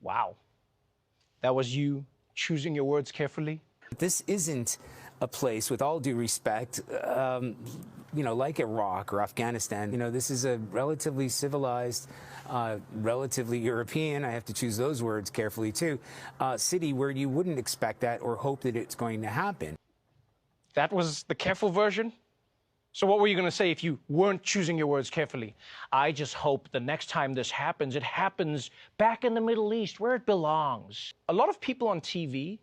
Wow. That was you choosing your words carefully? This isn't a place, with all due respect, like Iraq or Afghanistan. This is a relatively civilized, relatively European, I have to choose those words carefully too, city where you wouldn't expect that or hope that it's going to happen. That was the careful version? So what were you going to say if you weren't choosing your words carefully? I just hope the next time this happens, it happens back in the Middle East where it belongs. A lot of people on TV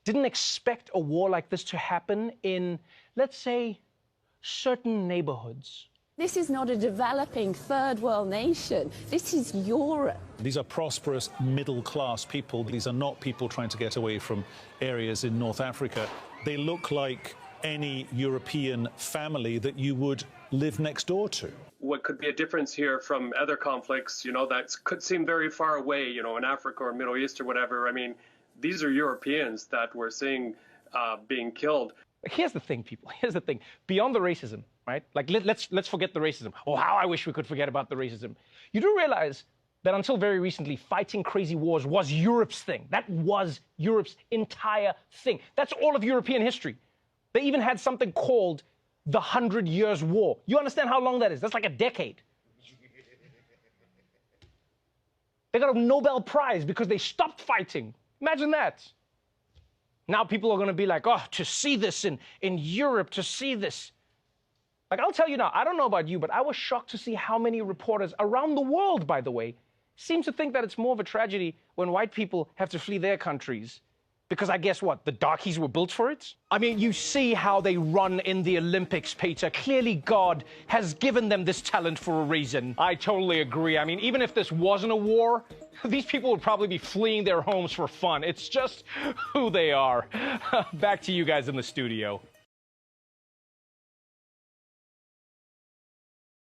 didn't expect a war like this to happen in, let's say, certain neighborhoods. This is not a developing third world nation. This is Europe. These are prosperous middle-class people. These are not people trying to get away from areas in North Africa. They look like any European family that you would live next door to. What could be a difference here from other conflicts, that could seem very far away, in Africa or Middle East or whatever. I mean, these are Europeans that we're seeing being killed. Here's the thing, people. Here's the thing. Beyond the racism, right? Like, let's forget the racism. Oh, how I wish we could forget about the racism. You do realize that until very recently, fighting crazy wars was Europe's thing. That was Europe's entire thing. That's all of European history. They even had something called the 100 Years' War. You understand how long that is? That's like a decade. They got a Nobel Prize because they stopped fighting. Imagine that. Now people are going to be like, oh, to see this in Europe, to see this. Like, I'll tell you now, I don't know about you, but I was shocked to see how many reporters around the world, by the way, seem to think that it's more of a tragedy when white people have to flee their countries. Because I guess what, the darkies were built for it? I mean, you see how they run in the Olympics, Peter. Clearly God has given them this talent for a reason. I totally agree. I mean, even if this wasn't a war, these people would probably be fleeing their homes for fun. It's just who they are. Back to you guys in the studio.